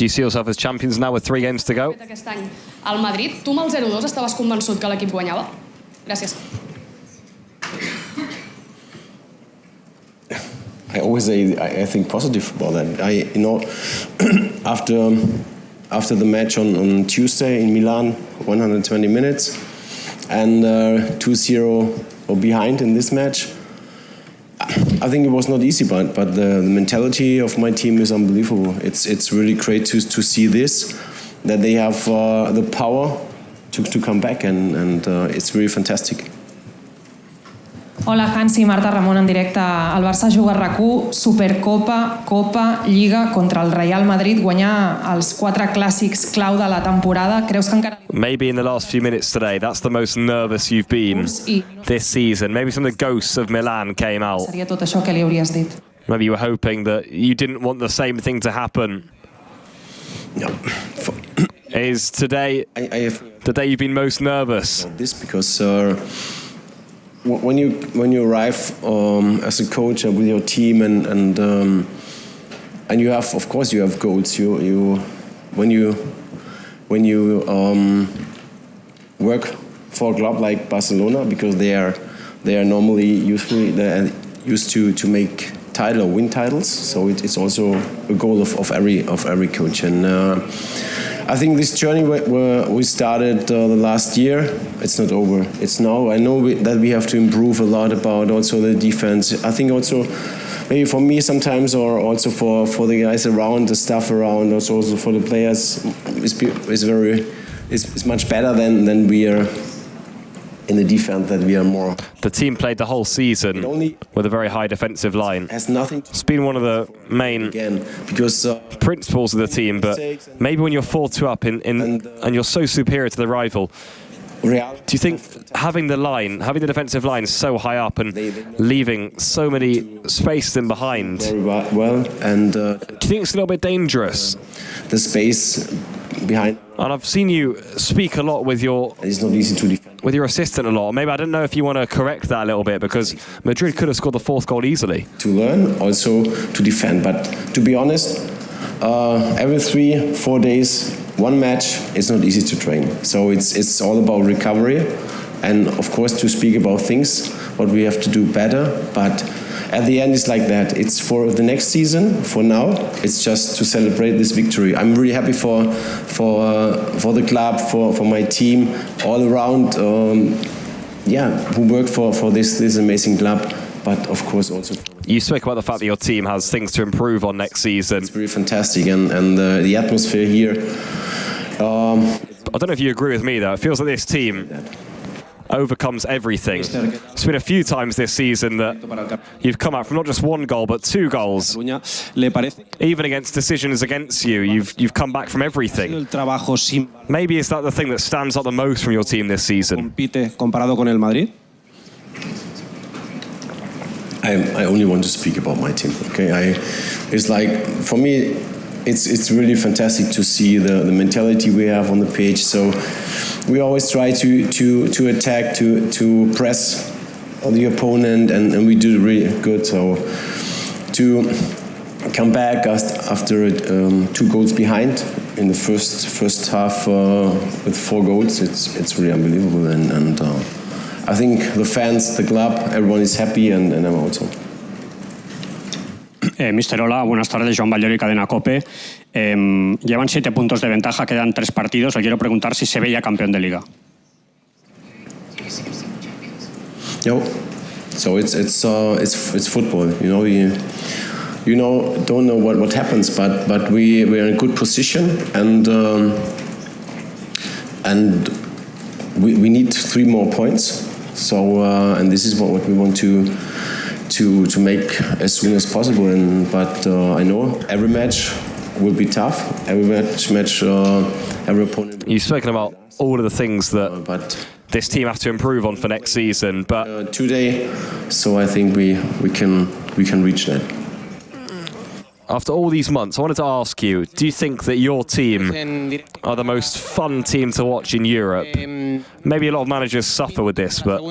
Do you see yourself as champions now with 3 games to go? Aquest any al Madrid, tu amb el 0-2 estaves convençut que l'equip guanyava? Gràcies. I always say I think positive about that. After the match on Tuesday in Milan, 120 minutes, and 2-0 or behind in this match. I think it was not easy, but the mentality of my team is unbelievable. It's really great to see this, that they have the power to come back, and it's really fantastic. Hola, HANSI, Marta Ramon en directe. El Barça juga a RAC1, Supercopa, Copa, Liga contra el Real Madrid, guanyar els 4 clàssics clau de la temporada. Creus que encara... Maybe in the last few minutes today, that's the most nervous you've been this season. Maybe some of the ghosts of Milan came out. Seria tot això que li hauries dit. Maybe you were hoping that you didn't want the same thing to happen. No. Is today the day you've been most nervous? This because when you arrive as a coach with your team and you have, of course, you have goals. When you work for a club like Barcelona, because they are normally used to make title or win titles. So it's also a goal of every coach. And I think this journey where we started the last year, it's not over. It's now. I know that we have to improve a lot about also the defense. I think also maybe for me sometimes, or also for the guys around, the staff around, also for the players, is much better than we are in the defense, that we are more. The team played the whole season with a very high defensive line. Has nothing. It's been one of the main principles of the team, but maybe when you're 4-2 up and you're so superior to the rival, do you think having the defensive line so high up and leaving so many spaces in behind, very well, and do you think it's a little bit dangerous? The space behind. And I've seen you speak a lot with your. It's not easy to defend. With your assistant a lot. Maybe I don't know if you want to correct that a little bit, because Madrid could have scored the 4th goal easily. To learn, also to defend. But to be honest, every 3-4 days, one match is not easy to train. So it's all about recovery, and of course to speak about things what we have to do better. But at the end, it's like that. It's for the next season. For now, it's just to celebrate this victory. I'm really happy for the club, for my team, all around. Who work for this amazing club. But of course also. You spoke about the fact that your team has things to improve on next season. It's really fantastic, and the atmosphere here. I don't know if you agree with me though. It feels like this team overcomes everything. It's been a few times this season that you've come out from not just 1 goal but 2 goals. Even against decisions against you, you've come back from everything. Maybe is that the thing that stands out the most from your team this season? I only want to speak about my team. Okay, it's like for me, it's really fantastic to see the mentality we have on the pitch. So we always try to attack, to press the opponent, and we do really good. So to come back after 2 goals behind in the first half with 4 goals, it's really unbelievable. And I think the fans, the club, everyone is happy, and I'm also. Mister, hola, buenas tardes, Joan Vallori, Cadena COPE. Llevan 7 puntos de ventaja, quedan 3 partidos. Le quiero preguntar si se ve ya campeón de Liga. No, so it's football. You know, don't know what happens, but we are in a good position, and we need 3 more points. So and this is what we want to make as soon as possible. But I know every match will be tough. Every match, every opponent. You've spoken about all of the things that this team have to improve on for next season, but today, so I think we can reach that. After all these months, I wanted to ask you, do you think that your team are the most fun team to watch in Europe? Maybe a lot of managers suffer with this, but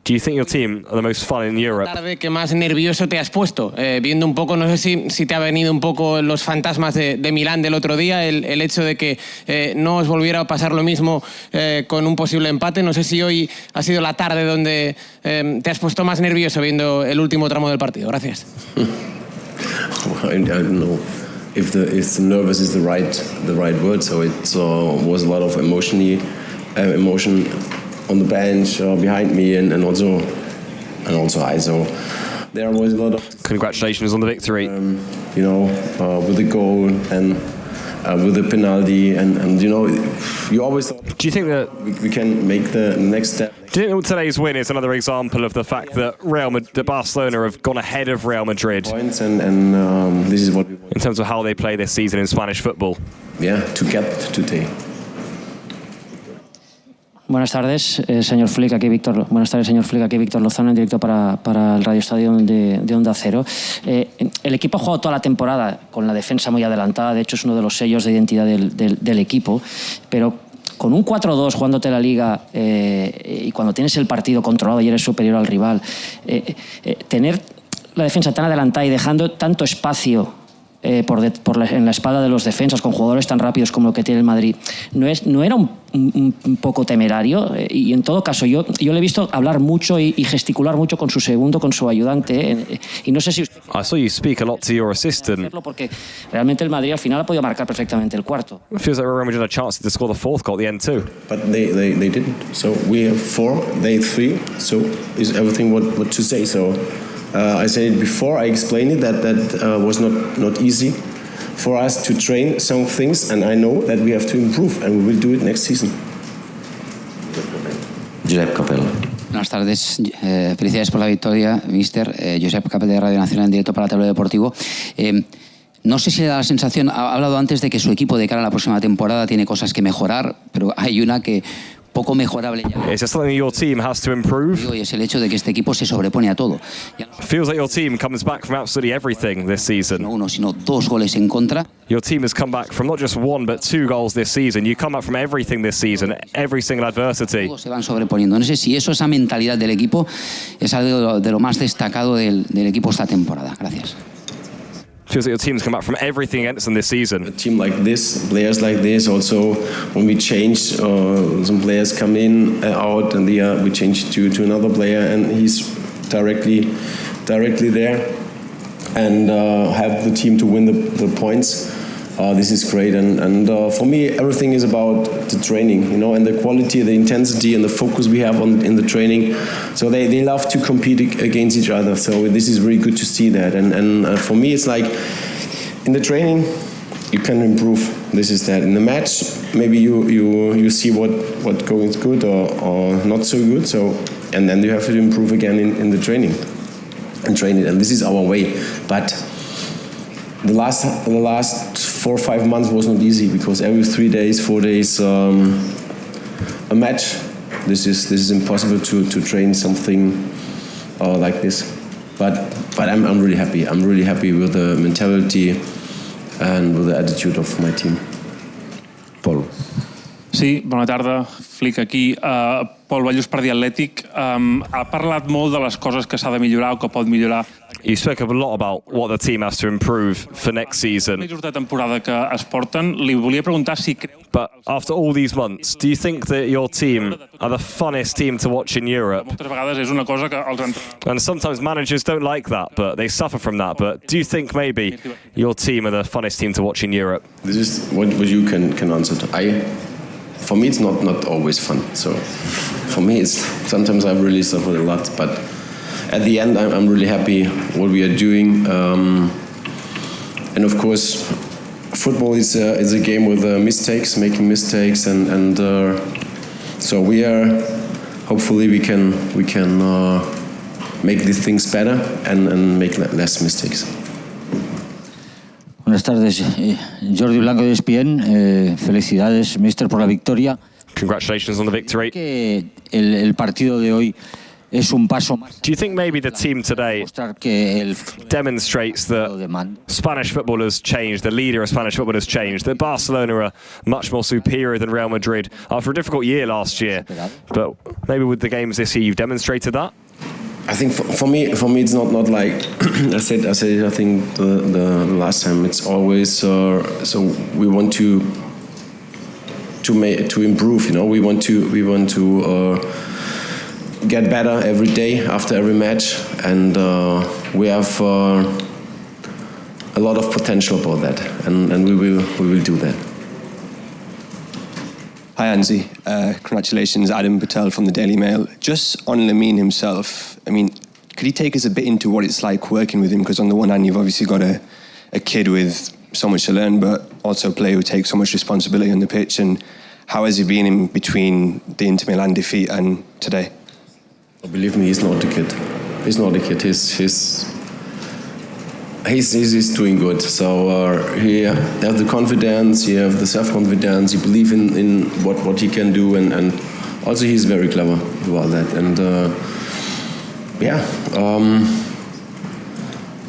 do you think your team are the most fun in Europe? ¿Qué más nervioso te has puesto? Viendo un poco, no sé si te ha venido un poco los fantasmas de Milán del otro día, el hecho de que no os volviera a pasar lo mismo con un posible empate. No sé si hoy ha sido la tarde donde te has puesto más nervioso viendo el último tramo del partido. Gracias. I don't know if the nervous is the right word. So it was a lot of emotion on the bench behind me, and also I. So there was a lot of. Congratulations on the victory. With the goal and with the penalty, and you always thought. Do you think that we can make the next step? Do you think today's win is another example of the fact that Barcelona have gone ahead of Real Madrid Points and this is what we want. In terms of how they play this season in Spanish football? Yeah, to get today. Buenas tardes, señor Flick, aquí Víctor. Buenas tardes, señor Flick, aquí Víctor Lozano, en directo para el Radio Estadio de Onda Cero. El equipo ha jugado toda la temporada con la defensa muy adelantada, de hecho es uno de los sellos de identidad del equipo, pero con un 4-2 jugándote la Liga y cuando tienes el partido controlado y eres superior al rival, tener la defensa tan adelantada y dejando tanto espacio en la espalda de los defensas con jugadores tan rápidos como lo que tiene el Madrid, ¿no era un poco temerario? Y en todo caso, yo le he visto hablar mucho y gesticular mucho con su segundo, con su ayudante, y no sé si usted... I saw you speak a lot to your assistant. Porque realmente el Madrid al final ha podido marcar perfectamente el cuarto. It feels like Real Madrid had a chance to score the fourth goal at the end too. But they didn't. So we have 4, they 3. So is everything what to say? So I said it before. I explained it that was not easy for us to train some things, and I know that we have to improve, and we will do it next season. Josep Capel. Buenas tardes, felicidades por la victoria, mister. Josep Capel de Radio Nacional en directo para Tablero Deportivo. No sé si le da la sensación, ha hablado antes de que su equipo de cara a la próxima temporada tiene cosas que mejorar, pero hay una que poco mejorable ya. Is there something your team has to improve? Y es el hecho de que este equipo se sobrepone a todo. Feels like your team comes back from absolutely everything this season. No uno, sino 2 goles en contra. Your team has come back from not just 1 but 2 goals this season. You come back from everything this season, every single adversity. Todos se van sobreponiendo. No sé si esa mentalidad del equipo es algo de lo más destacado del equipo esta temporada. Gracias. Feels like your team's come back from everything against them this season. A team like this, players like this, also when we change, some players come in, out, and we change to another player, and he's directly there, and help the team to win the points. This is great, and for me, everything is about the training, and the quality, the intensity, and the focus we have in the training. So they love to compete against each other. So this is really good to see that, and for me, it's like in the training, you can improve. This is that. In the match, maybe you see what going good or not so good. So and then you have to improve again in the training and train it. And this is our way, but. The last 4 or 5 months was not easy because every 3 days, 4 days, a match. This is impossible to train something like this. But I'm really happy. I'm really happy with the mentality and with the attitude of my team. Pol. Sí, bona tarda. Flick aquí. Pol Ballús per The Athletic. Ha parlat molt de les coses que s'ha de millorar o que pot millorar. You spoke a lot about what the team has to improve for next season. De temporada que es porten, li volia preguntar si creu... But after all these months, do you think that your team are the funnest team to watch in Europe? Moltes vegades és una cosa que els And sometimes managers don't like that, but they suffer from that. But do you think maybe your team are the funnest team to watch in Europe? This is what you can answer to. For me, it's not always fun. So for me, sometimes I really suffer a lot, but at the end, I'm really happy what we are doing, and of course, football is a game with making mistakes, and so we are. Hopefully, we can make these things better and make less mistakes. Buenas tardes, Jordi Blanco de ESPN. Felicidades, mister, por la victoria. Congratulations on the victory. Que el partido de hoy es un paso más. Do you think maybe the team today demonstrates that Spanish football has changed, the leader of Spanish football has changed, that Barcelona are much more superior than Real Madrid after a difficult year last year? But maybe with the games this year, you've demonstrated that? I think for me, it's not like I said. I think the last time, it's always so we want to improve. You know, we want to get better every day after every match, and we have a lot of potential about that, and we will do that. Hi HANSI, congratulations, Adam Patel from the Daily Mail. Just on Lamine himself, I mean, could you take us a bit into what it's like working with him? Because on the one hand, you've obviously got a kid with so much to learn, but also a player who takes so much responsibility on the pitch. And how has he been in between the Inter Milan defeat and today? Believe me, he's not a kid. He's not a kid. He's doing good. So he has the confidence, he has the self-confidence, he believes in what he can do, and also he's very clever about that. And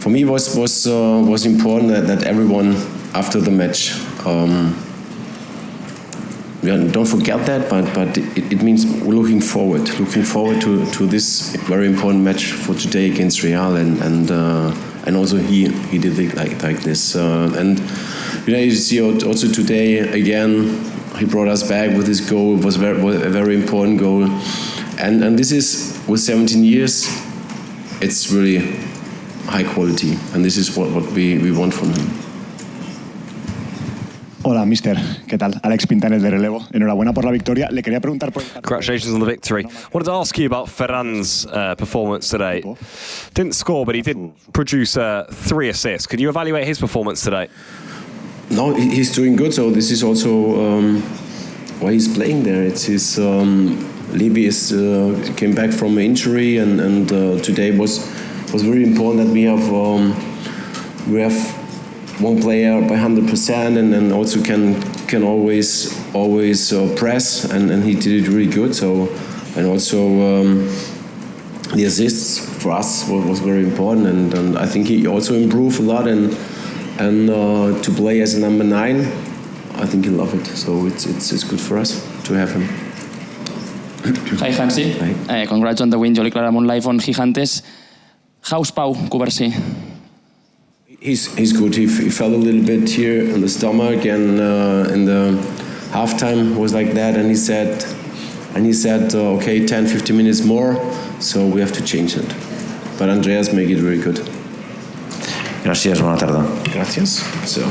for me was important that everyone after the match. Don't forget that, but it means we're looking forward to this very important match for today against Real, and also he did it like this, and you see also today again he brought us back with his goal. It was a very important goal, and this is with 17 years, it's really high quality, and this is what we want from him. Hola, mister. ¿Qué tal? Alex Pintanes de Relevo. Enhorabuena por la victoria. Le quería preguntar por... Congratulations on the victory. I wanted to ask you about Ferran's performance today. Didn't score, but he did produce 3 assists. Could you evaluate his performance today? No, he's doing good. So this is also why he's playing there. It's his... Levy came back from an injury, and today was very important that we have one player by 100%, and then also can always press, and he did it really good. So, and also the assists for us was very important, and I think he also improved a lot, and to play as a number 9, I think he'll love it. So it's good for us to have him. Hi HANSI, congrats on the win. Jolly Claramon live on Gigantes. How's Pau Cubarsí? He's good. He felt a little bit here in the stomach, and in the halftime was like that, and he said okay, 10-15 minutes more, so we have to change it. But Andreas make it very good. Gracias, buena tarde. Gracias. So.